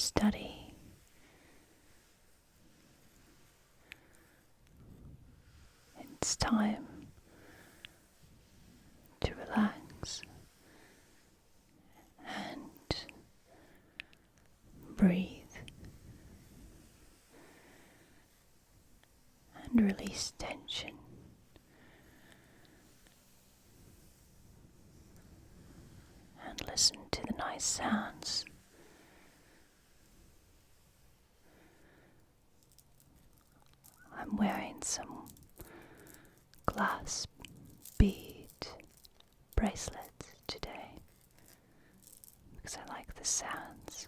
study. It's time to relax and breathe and release tension. And listen to the nice sounds. I'm wearing some glass bead bracelets today because I like the sounds.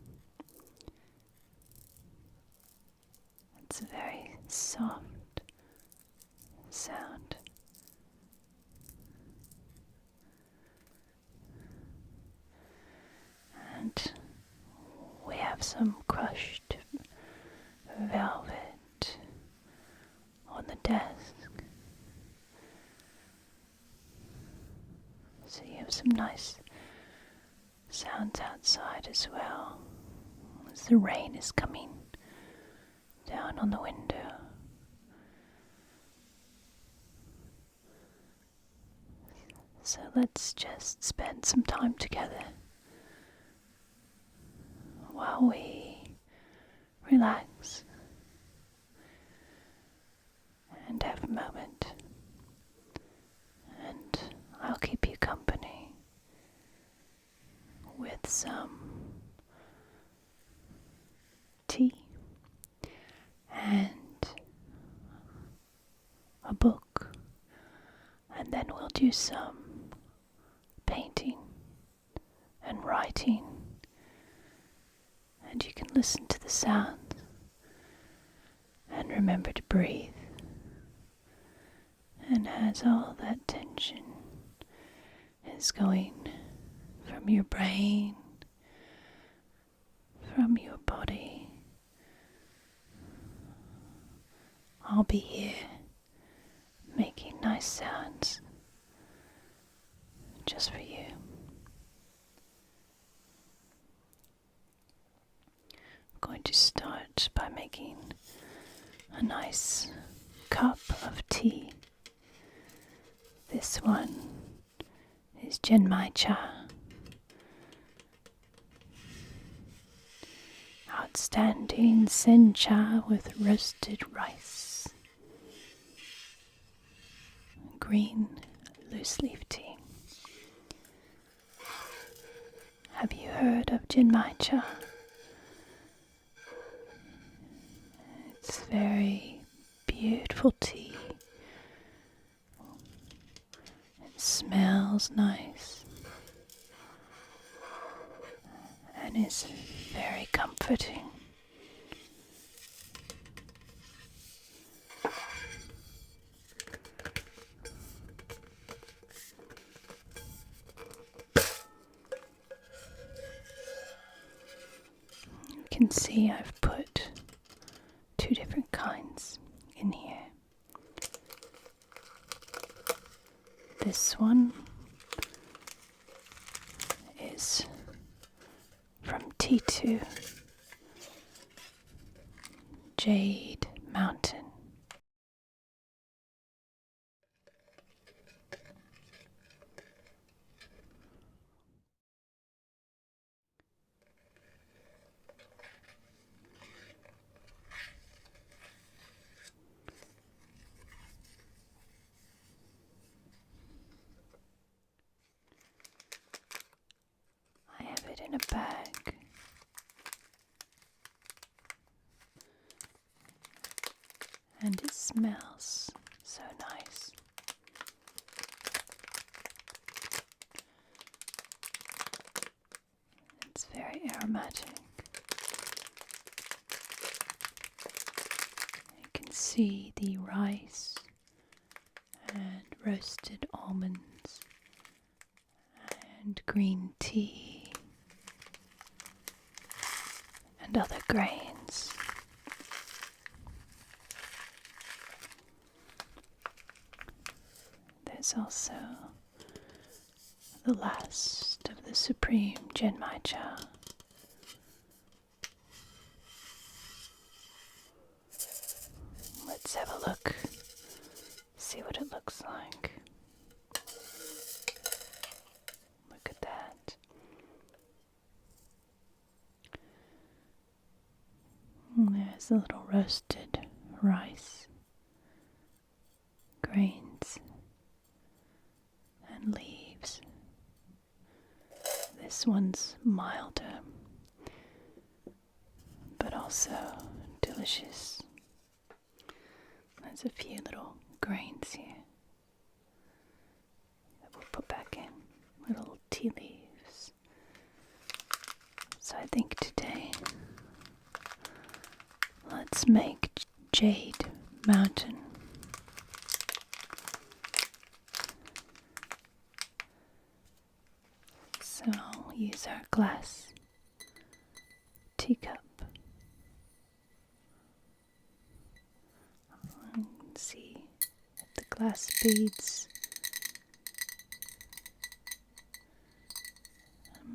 It's a very soft sound. And we have some crushed velvet on the desk. So you have some nice sounds outside as well, as the rain is coming down on the window. So let's just spend some time together while we relax and have a moment, and I'll keep you company with some tea and a book, and then we'll do some painting and writing, and you can listen to the sounds and remember to breathe. And as all that tension is going from your brain, from your body, I'll be here making nice sounds just for you. I'm going to start by making a nice cup of tea. This one is genmaicha. Outstanding sencha with roasted rice. Green loose leaf tea. Have you heard of genmaicha? It's very beautiful tea. It smells nice and is very comforting. You can see I've put 2 different kinds in here. This one is from T2 Jade Mountain. I have it in a bag. And it smells so nice. It's very aromatic. You can see the rice and roasted almonds and green tea and other grains. There's also the last of the supreme genmaicha, There's a little roasted rice, grains, and leaves. This one's milder, but also delicious. There's a few little grains here that we'll put back in, little tea leaves. So I think today, let's make Jade Mountain. So I'll use our glass teacup. You can see the glass beads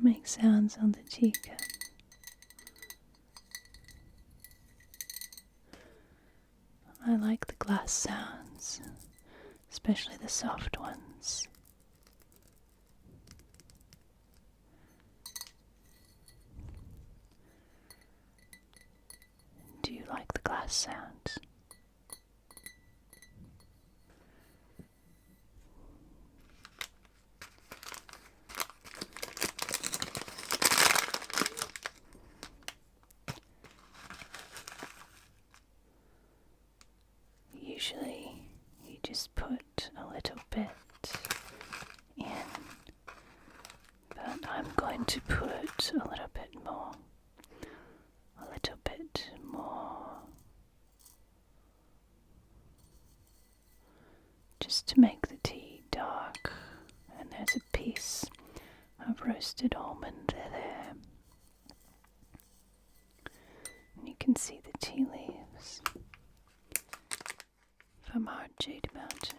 make sounds on the teacup. I like the glass sounds, especially the soft ones. Do you like the glass sounds? Usually you just put a little bit in, but I'm going to put a little bit more. A little bit more. Just to make the tea dark. And there's a piece of roasted almond there. And you can see the tea leaves from our Jade Mountain.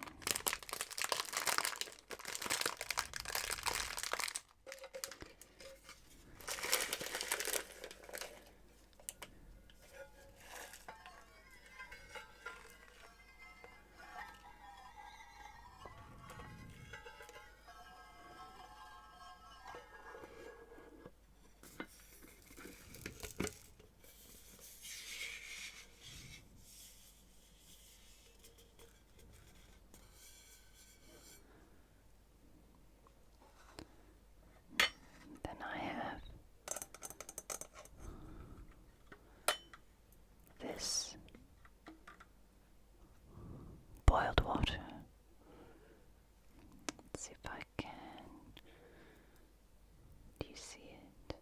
This boiled water. Let's see if I can. Do you see it?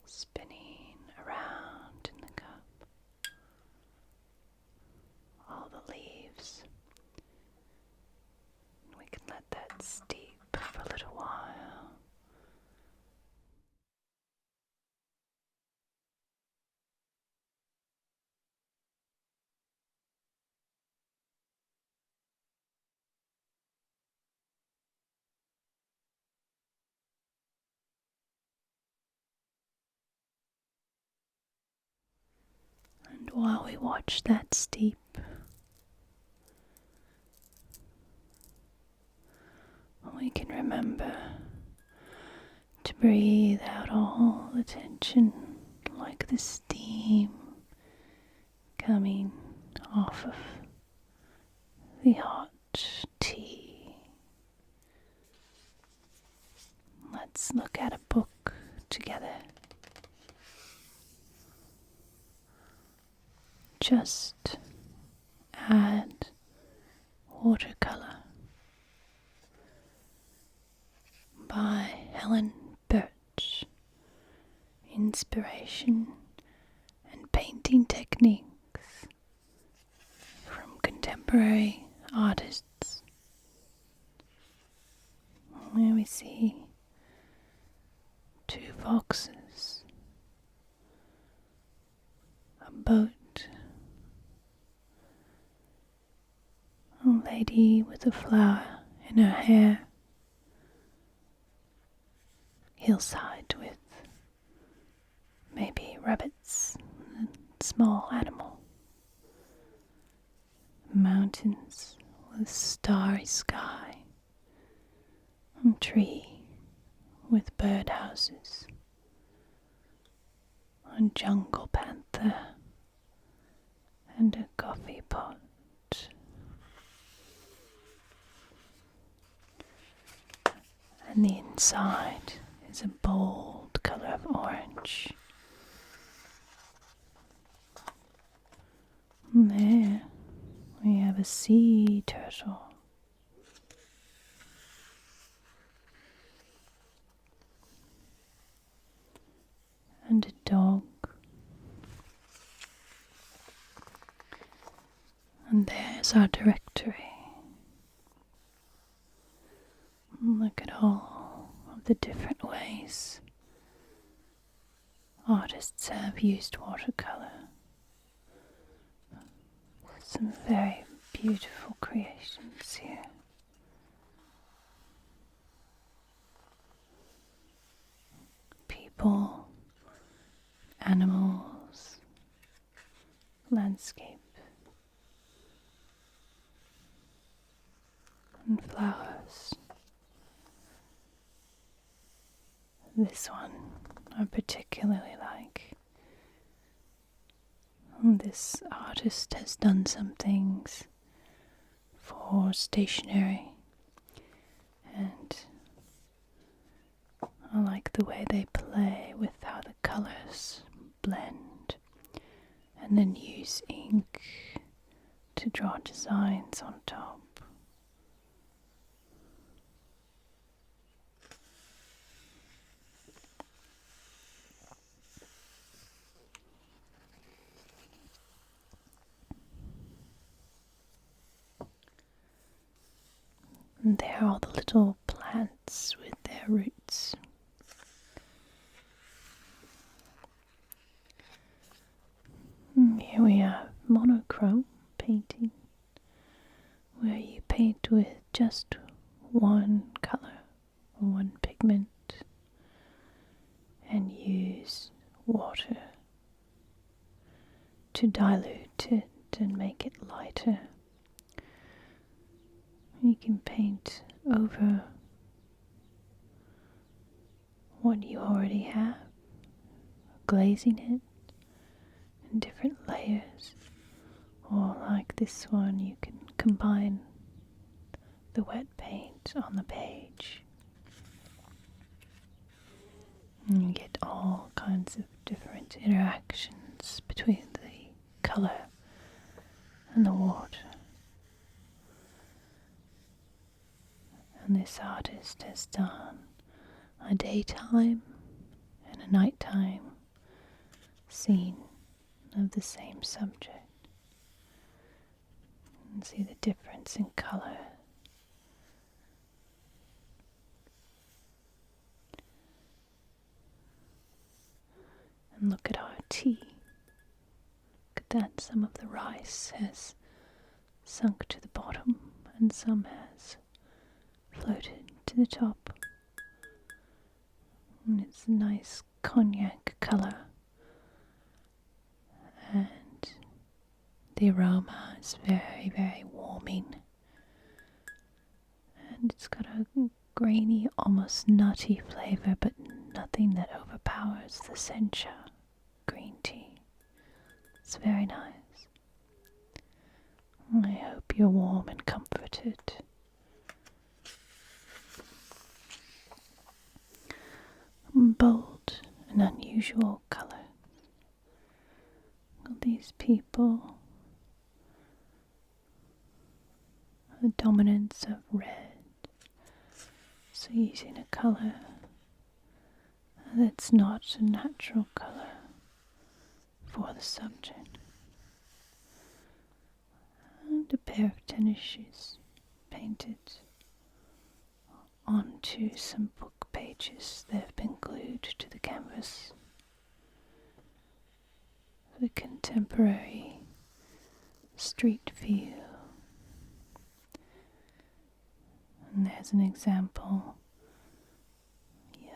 Spinning around in the cup. All the leaves. We can let that steep for a little while. And while we watch that steep, we can remember to breathe out all the tension, like the steam coming off of the hot tea. Let's look at a book together. Just add watercolor by Helen Birch. Inspiration and painting techniques from contemporary artists. Here we see two foxes, a boat, a lady with a flower in her hair, hillside with maybe rabbits, a small animal, mountains with starry sky, a tree with birdhouses, a jungle panther, and a coffee pot. And the inside is a bold colour of orange. And there we have a sea turtle. And a dog. And there's our directory. Look at all of the different ways artists have used watercolour. Some very beautiful creations here. People, animals, landscape, and flowers. This one I particularly like. This artist has done some things for stationery, and I like the way they play with how the colours blend and then use ink to draw designs on top. And there are all the little plants with their roots. Here we have monochrome painting, where you paint with just one colour or one pigment and use water to dilute it and make it lighter. You can paint over what you already have, glazing it in different layers, or like this one, you can combine the wet paint on the page. And you get all kinds of different interactions between the colour and the water. And this artist has done a daytime and a nighttime scene of the same subject. And see the difference in colour. And look at our tea. Look at that, some of the rice has sunk to the bottom and some has floated to the top. And it's a nice cognac colour. And the aroma is very, very warming. And it's got a grainy, almost nutty flavour, but nothing that overpowers the sencha green tea. It's very nice. I hope you're warm and comforted. Bold and unusual colour. These people, the dominance of red, so using a colour that's not a natural colour for the subject, and a pair of tennis shoes painted onto some book pages that have been glued to the canvas. The contemporary street view. And there's an example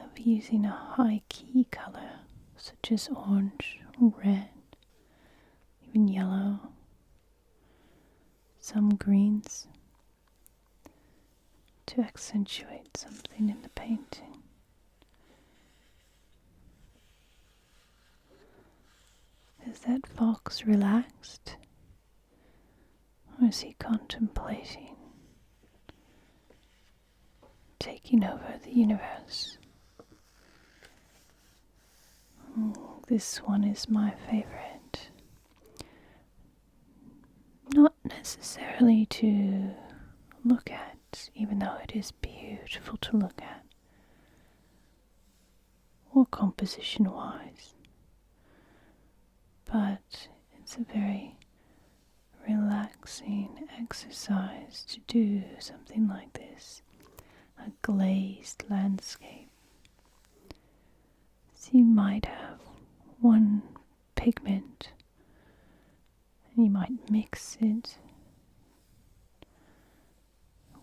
of using a high key color such as orange, red, even yellow, some greens to accentuate something in the painting. Is that fox relaxed, or is he contemplating taking over the universe? This one is my favorite. Not necessarily to look at, even though it is beautiful to look at, or composition wise, but it's a very relaxing exercise to do something like this, a glazed landscape. So you might have one pigment and you might mix it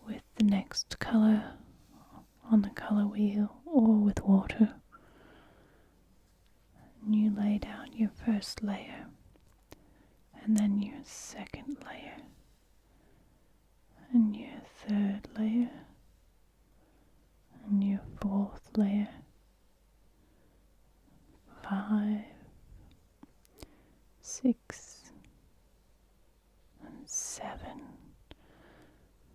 with the next color on the color wheel or with water. And you lay down your first layer and then your second layer and your third layer and your fourth layer, 5, 6, and 7.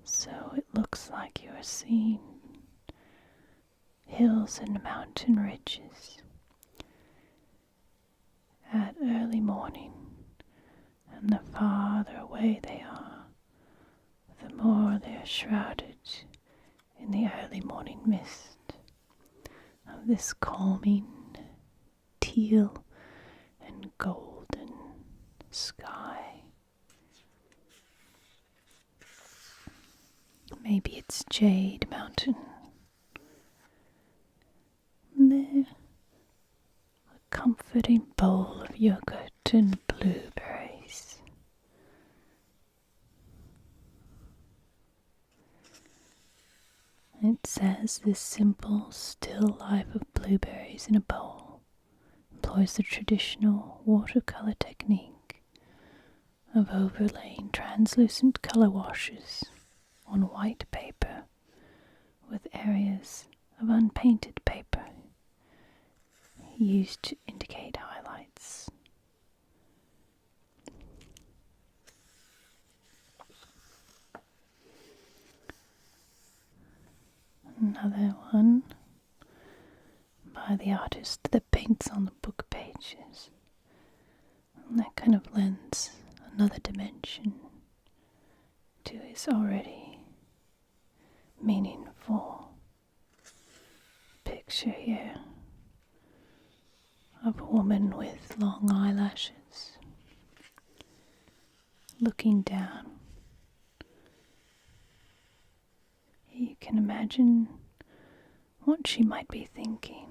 So it looks like you are seeing hills and mountain ridges at early morning, and the farther away they are, the more they are shrouded in the early morning mist of this calming teal and golden sky. Maybe it's Jade Mountain. And there, a comforting bowl of yogurt and blueberries. It says this simple, still life of blueberries in a bowl employs the traditional watercolor technique of overlaying translucent color washes on white paper with areas of unpainted paper used to indicate highlights. Another one by the artist that paints on the book pages. And that kind of lends another dimension to his already meaningful picture here of a woman with long eyelashes looking down. You can imagine what she might be thinking,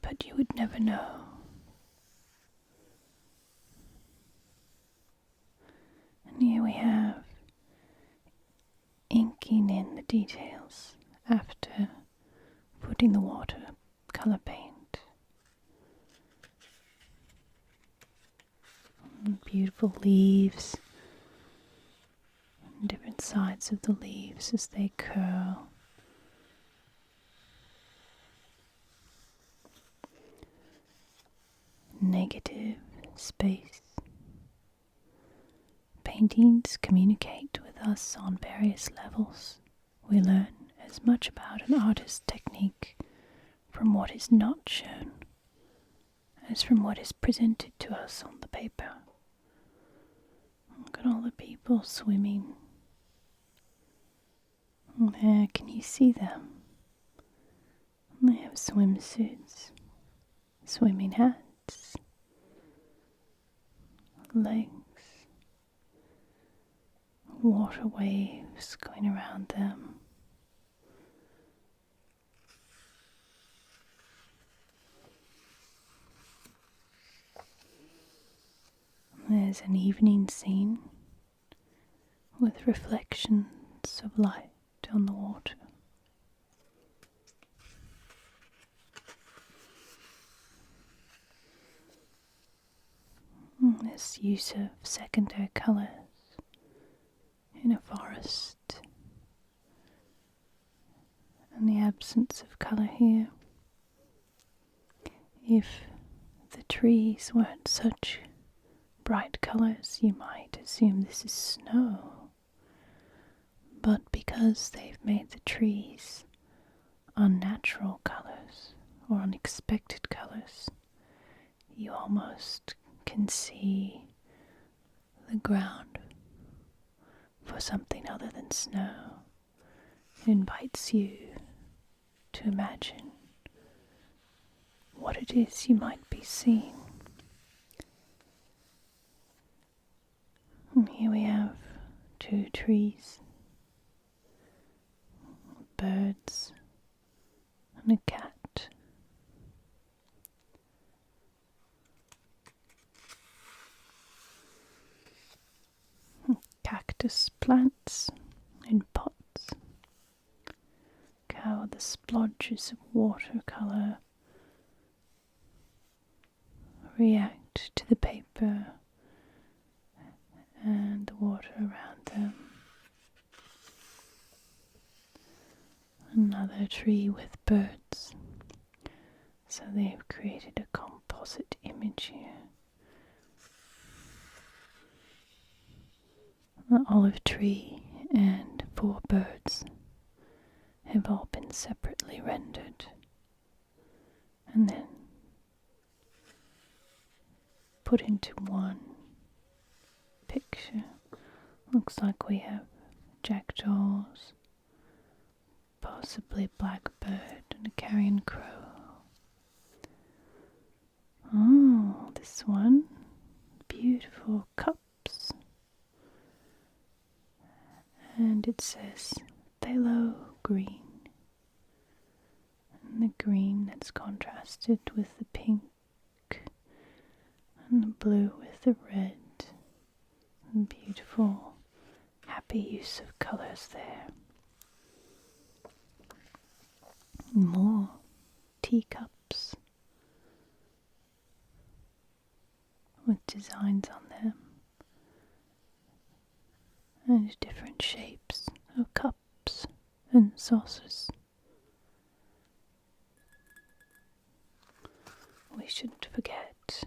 but you would never know. And here we have inking in the details after putting the watercolor paint. And beautiful leaves, and different sides of the leaves as they curl. Negative space. Paintings communicate with us on various levels. We learn as much about an artist's technique from what is not shown as from what is presented to us on the paper. Look at all the people swimming. There, can you see them? They have swimsuits, swimming hats, legs, water waves going around them. There's an evening scene with reflections spots of light on the water. This use of secondary colours in a forest and the absence of colour here. If the trees weren't such bright colours, you might assume this is snow. But because they've made the trees unnatural colours or unexpected colours, you almost can see the ground for something other than snow. It invites you to imagine what it is you might be seeing. And here we have two trees, birds, and a cat. Cactus plants in pots. Look how the splodges of watercolour react to the paper and the water around them. Another tree with birds. So they've created a composite image here. The olive tree and 4 birds have all been separately rendered and then put into one picture. Looks like we have jackdaws, possibly a blackbird and a carrion crow. Oh, this one, beautiful cups. And it says phthalo green. And the green that's contrasted with the pink and the blue with the red. And beautiful, happy use of colours there. More teacups with designs on them and different shapes of cups and saucers. We shouldn't forget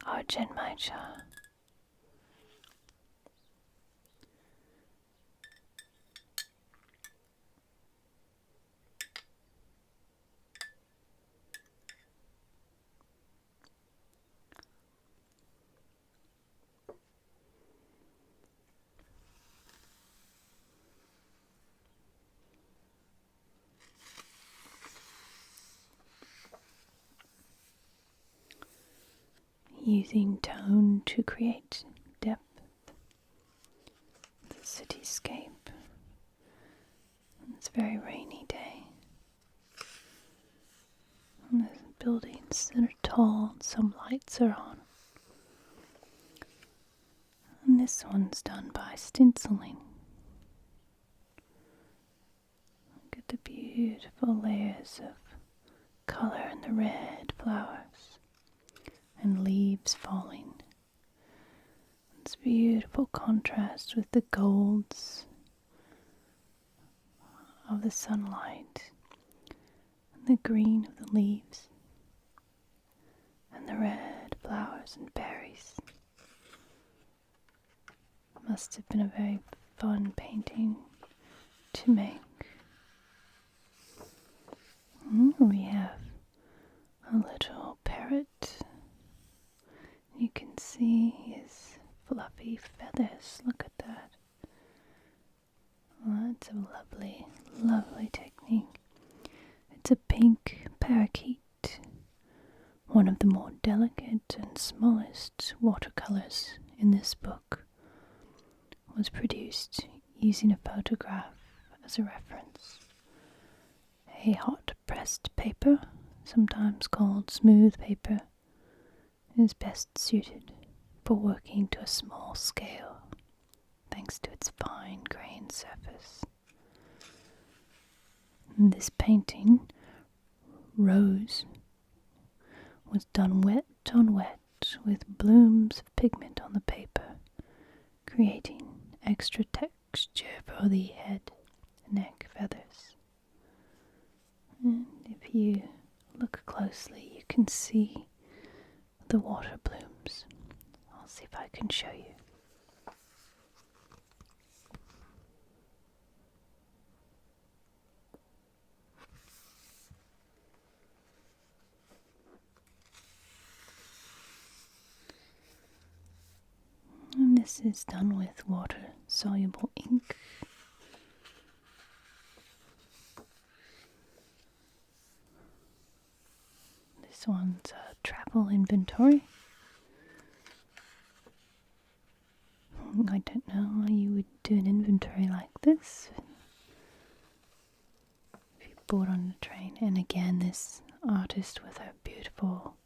our genmaicha. Using tone to create depth, the cityscape. It's a very rainy day. And there's buildings that are tall and some lights are on. And this one's done by stenciling. Look at the beautiful layers of colour in the red flowers. And leaves falling. It's beautiful contrast with the golds of the sunlight and the green of the leaves and the red flowers and berries. Must have been a very fun painting to make. We have a little parrot. You can see his fluffy feathers. Look at that. Well, that's a lovely, lovely technique. It's a pink parakeet, one of the more delicate and smallest watercolours in this book, was produced using a photograph as a reference. A hot pressed paper, sometimes called smooth paper, is best suited for working to a small scale, thanks to its fine grain. And this painting, Rose, was done wet on wet with blooms of pigment on the paper, creating extra texture for the head and neck feathers. And if you look closely, you can see the water blooms. I'll see if I can show you. And this is done with water-soluble ink. This one's a travel inventory. I don't know how you would do an inventory like this if you bought on a train. And again, this artist with her beautiful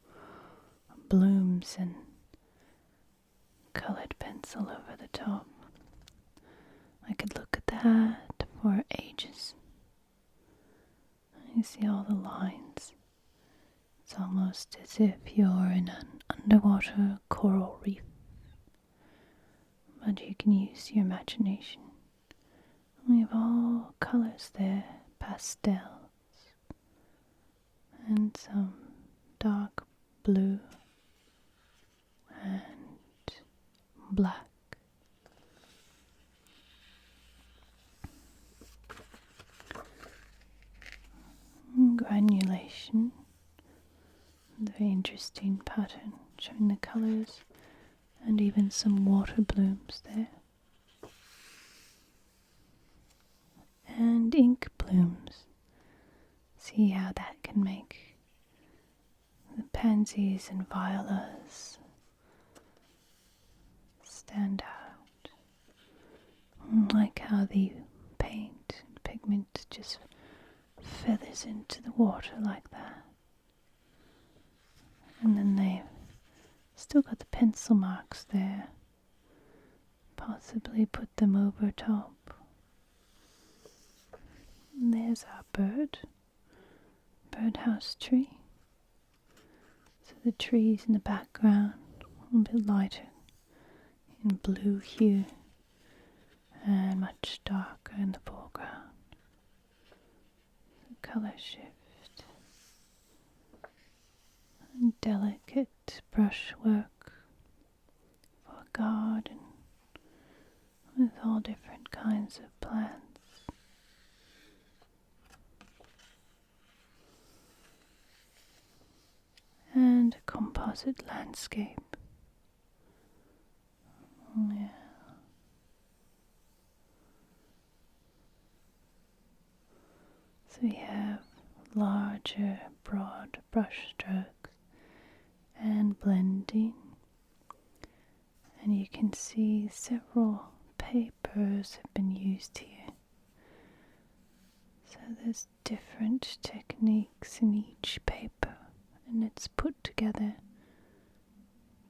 blooms and coloured pencil over the top. I could look at that for ages. You see all the lines. It's almost as if you're in an underwater coral reef. But you can use your imagination. We have all colours there, pastels, and some dark blue and black. Granulation, very interesting pattern showing the colours and even some water blooms there. And ink blooms. See how that can make the pansies and violas stand out. Like how the paint and pigment just feathers into the water like that. And then they've still got the pencil marks there. Possibly put them over top. And there's our birdhouse tree. So the trees in the background, a little bit lighter in blue hue and much darker in the foreground. The colour shift and delicate brushwork for a garden with all different kinds of plants. And a composite landscape. Yeah. So we have larger, broad brush strokes and blending. And you can see several papers have been used here. So there's different techniques in each paper, and it's put together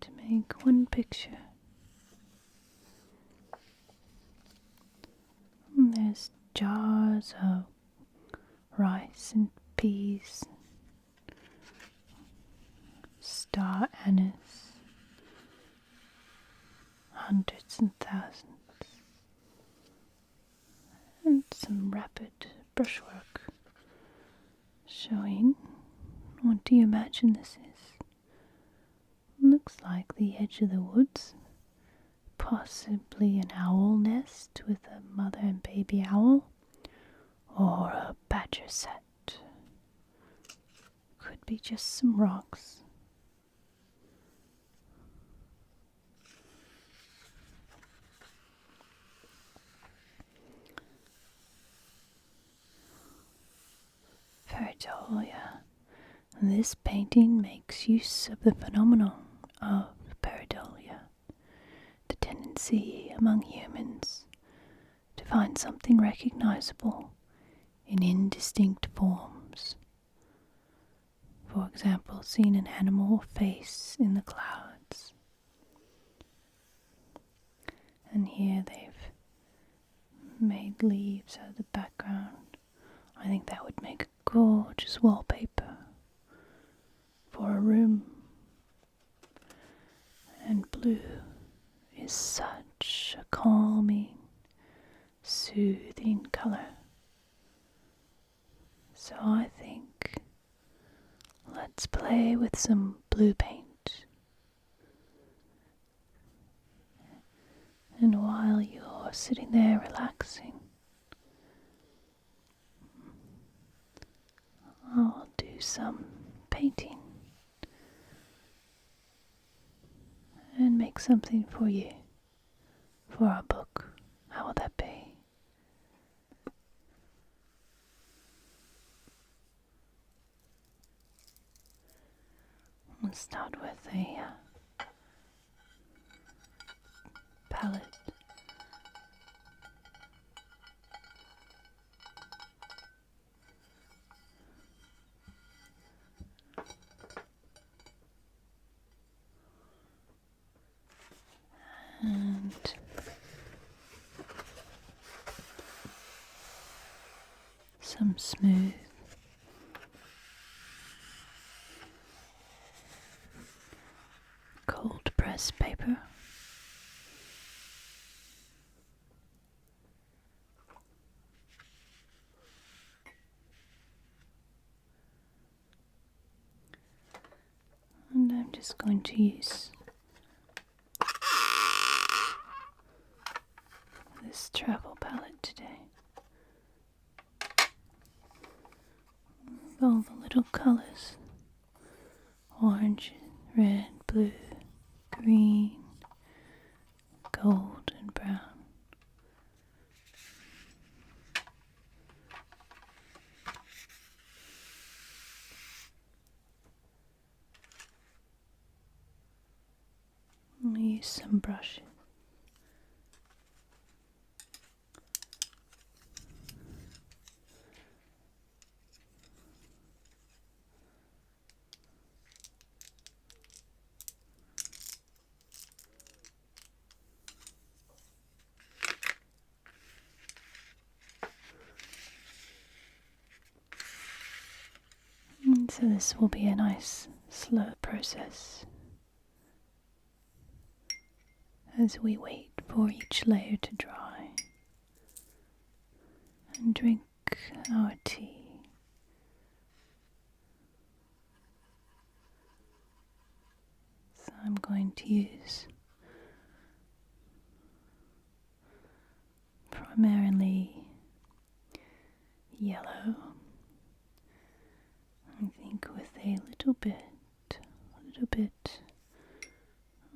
to make one picture. And there's jars of rice and peas, star anise, hundreds and thousands, and some rapid brushwork showing, what do you imagine this is? Looks like the edge of the woods, possibly an owl nest with a mother and baby owl, or a badger set. Could be just some rocks. Pareidolia. This painting makes use of the phenomenon of pareidolia, the tendency among humans to find something recognizable in indistinct forms. For example, seeing an animal face in the clouds. And here they've made leaves out of the background. I think that would make a gorgeous wallpaper for a room. And blue is such a calming, soothing colour. So I think let's play with some blue paint. And while you're sitting there relaxing, I'll do some painting and make something for you for our book. How will that be? Let's start with a palette. And some smooth cold press paper. And I'm just going to use this travel palette today. With all the little colours: orange, red, blue, green, gold and brown. I'll use some brushes. And so this will be a nice slow process as we wait for each layer to dry and drink our tea. So I'm going to use primarily yellow, I think, with a little bit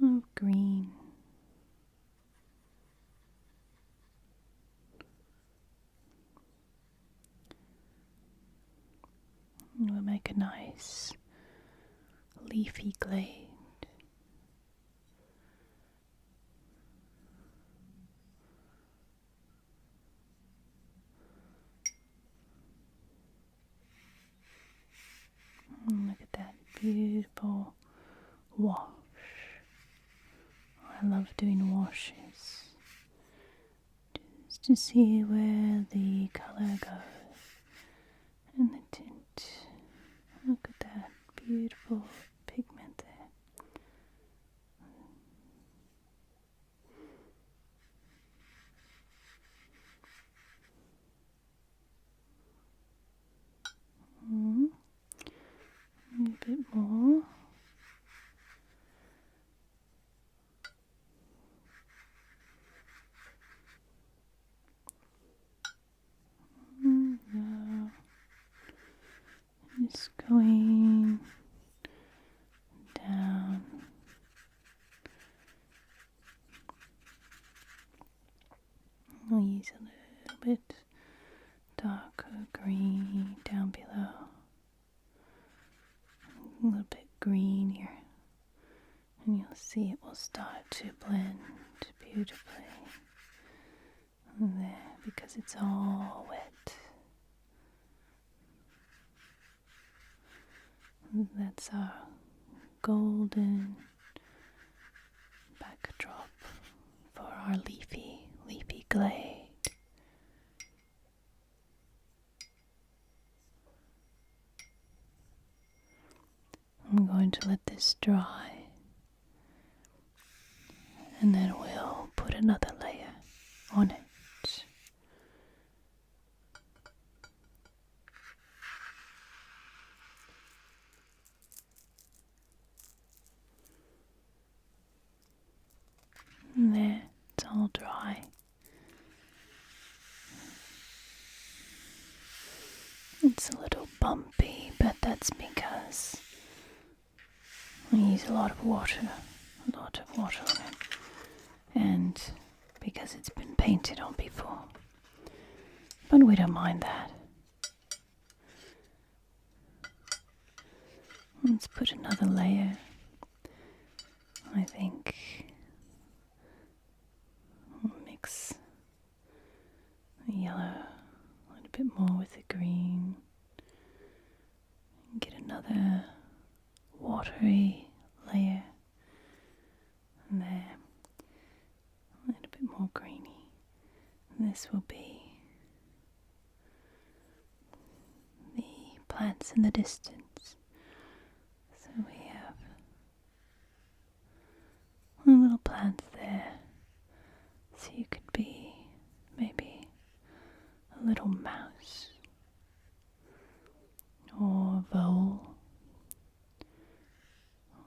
of green. And we'll make a nice leafy glade. And look at that beautiful wash. I love doing washes just to see where the colour goes and the tint. Look at that beautiful pigment there. A bit more. Now, just going down. I'll use a little bit darker green down below. A little bit green here. And you'll see it will start to blend beautifully there because it's all wet. And that's our golden backdrop for our leafy glade. going to let this dry, and then we'll put another layer on it. And there, it's all dry. It's a little bumpy, but that's because we use a lot of water on it, and because it's been painted on before. But we don't mind that. Let's put another layer. I think we'll mix the yellow a little bit more with the green and get another watery layer, and there, a little bit more greeny. And this will be the plants in the distance. So we have a little plant there, so you could be maybe a little mouse or a vole,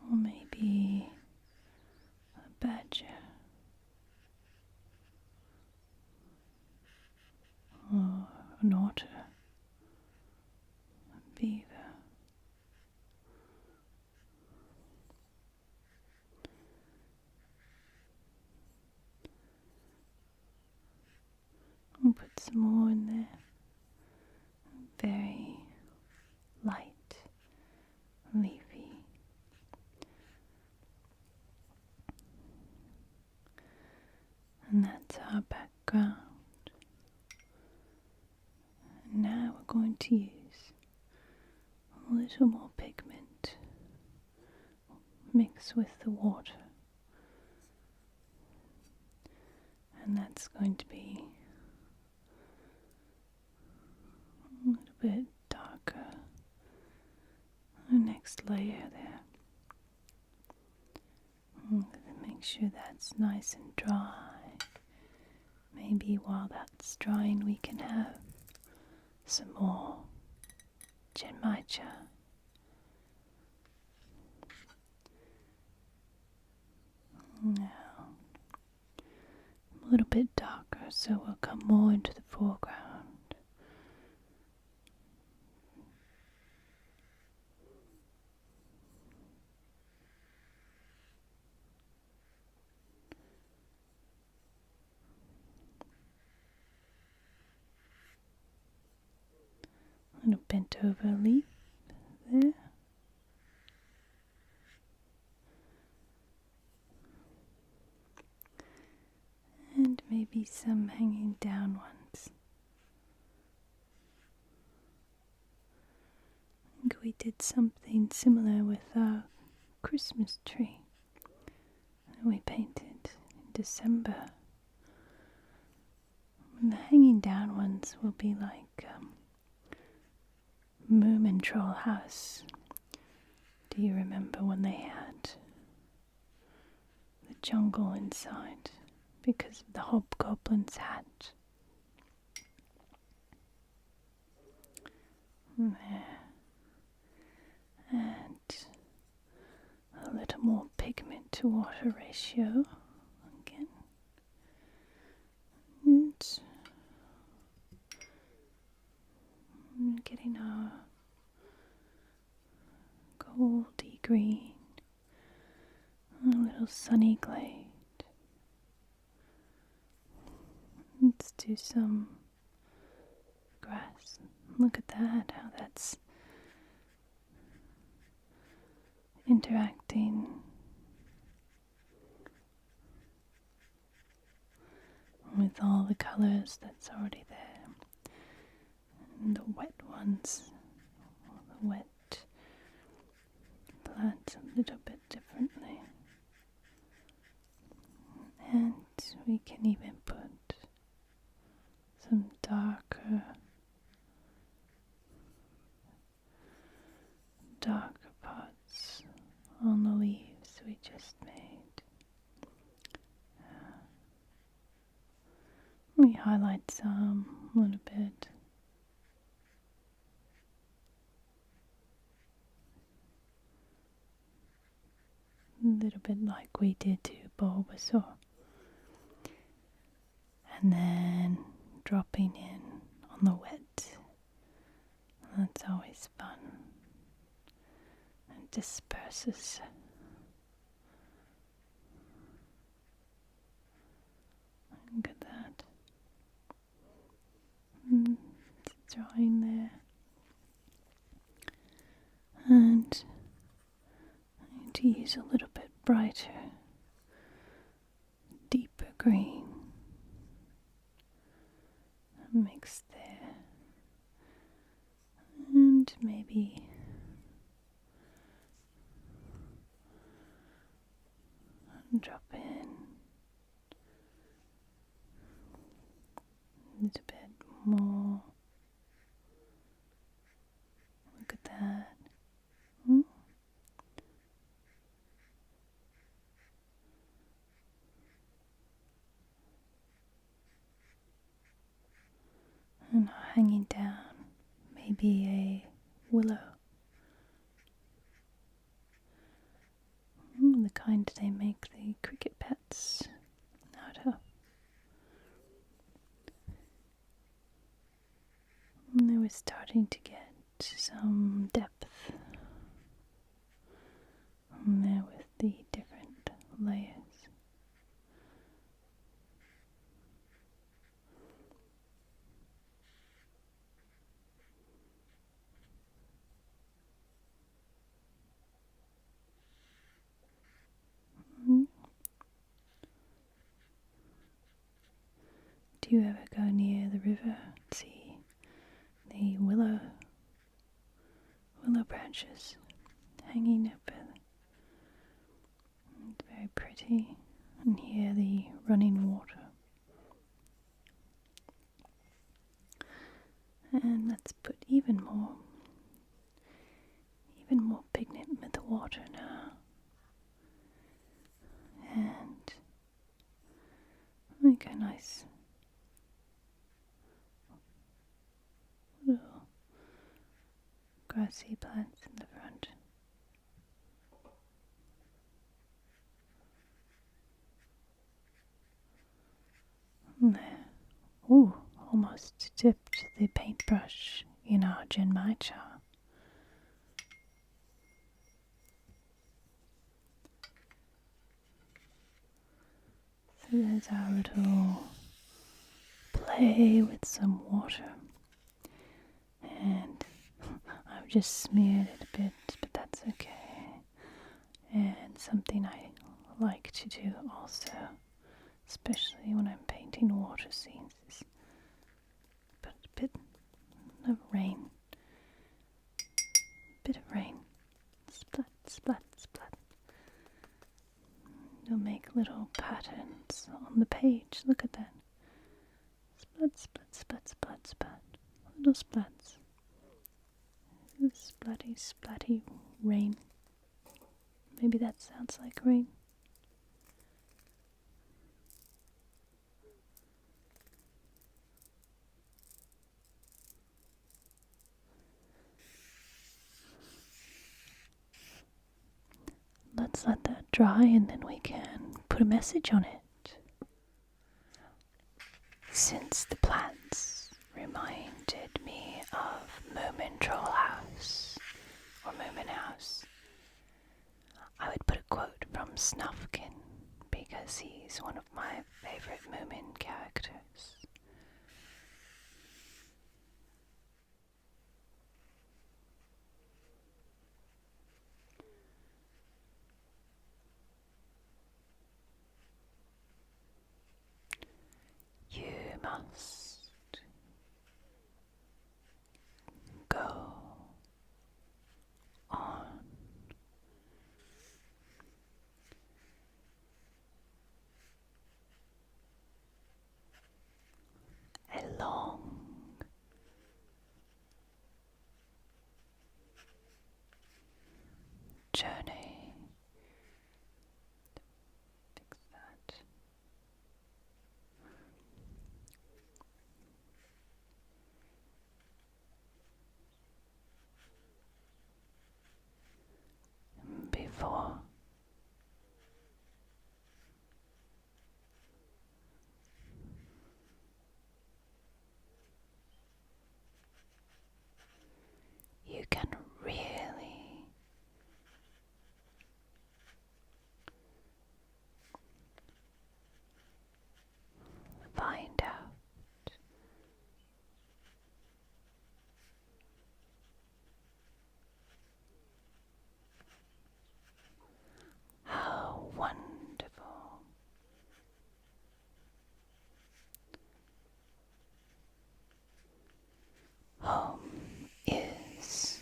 or maybe a badger or an otter, a beaver. I'll put some more in there. Very light, leafy. And that's our background. And now we're going to use a little more pigment mixed with the water. And that's going to be a little bit darker. The next layer there. Make sure that's nice and dry. Maybe while that's drying we can have some more genmaicha. Now, a little bit darker, so we'll come more into the foreground. A little bent over leaf there. And maybe some hanging down ones. I think we did something similar with our Christmas tree that we painted in December. And the hanging down ones will be like Moomin Troll House. Do you remember when they had the jungle inside because of the hobgoblin's hat? There. And a little more pigment to water ratio again. And getting our goldy green, a little sunny glade. Let's do some grass. Look at that, how that's interacting with all the colors that's already there. And the wet ones, or the wet plants a little bit differently. And we can even put some darker parts just made. Let me highlight some a little bit. A little bit like we did to Bulbasaur. And then dropping in on the wet. That's always fun. And disperses. Look at that. It's drawing there. And I need to use a little bit brighter, deeper green. Mix there. And maybe drop in a little bit more. Look at that. And hanging down, maybe a willow. The kind they make the cricket bats out of. And they were starting to get some depth on there with the different layers. Do you ever go near the river and see the willow branches hanging up? It's very pretty, and hear the running water. And let's put even more pigment with the water now. And make a nice little grassy plants in the front. And there. Ooh, almost dipped the paintbrush in our genmaicha. So there's our little play with some water. And I've just smeared it a bit, but that's okay. And something I like to do also, especially when I'm painting water scenes, is put a bit of rain. Bit of rain. Splat, splat, splat. You'll make little patterns on the page. Look at that. Splat, splat, splat, splat, splat. Little splats. Splatty, splatty rain. Maybe that sounds like rain. Let's let that dry and then we can put a message on it. Since the plants reminded me of Moomin Troll House, or Moomin House, I would put a quote from Snufkin, because he's one of my favourite Moomin characters. You must go on a long journey for. You can really find out how wonderful home is.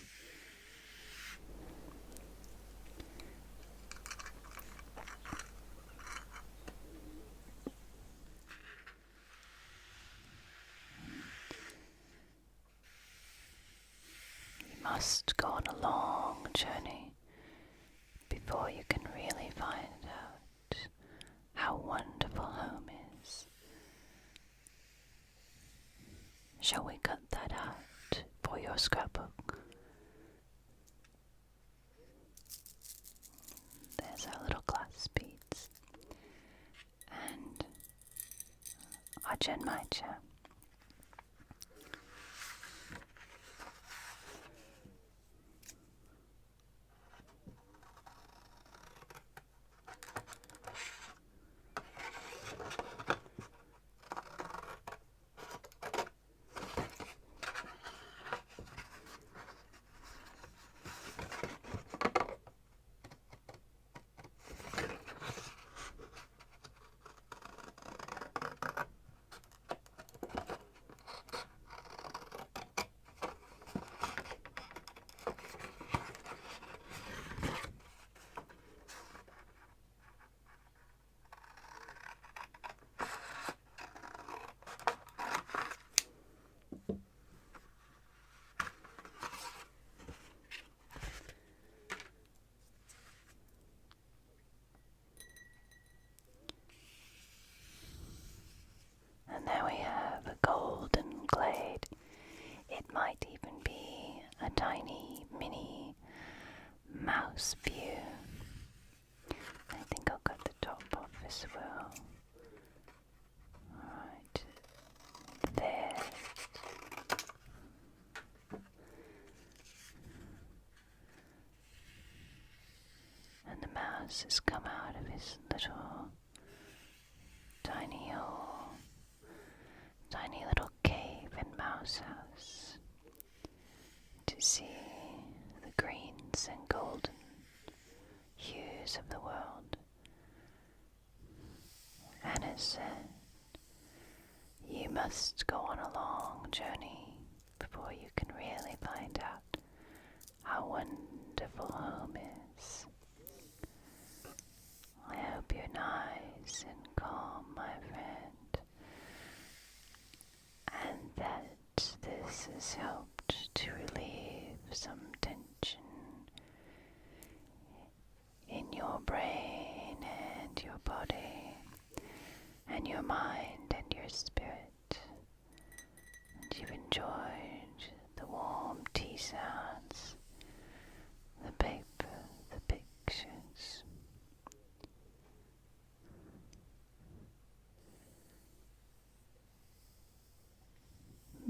You must go on a long journey before you can really find out how wonderful home is. Shall we cut that out for your scrapbook? There's our little glass beads and our genmaicha. And there we have a golden glade. It might even be a tiny mini mouse view. I think I'll cut the top off as well. Alright, there. And the mouse has come out of his little tiny hole, tiny little cave and mouse house to see the greens and golden hues of the world. Anna said, you must go on a long journey before you can really find out how wonderful home is. I hope you're nice and calm, my friend, and that this has helped to relieve some tension in your brain and your body and your mind and your spirit, and you've enjoyed the warm tea sounds, the paper, the pictures.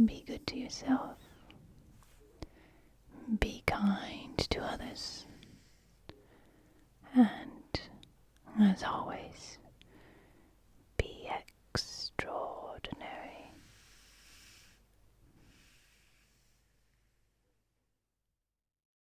Be good to yourself. Be kind to others. And, as always,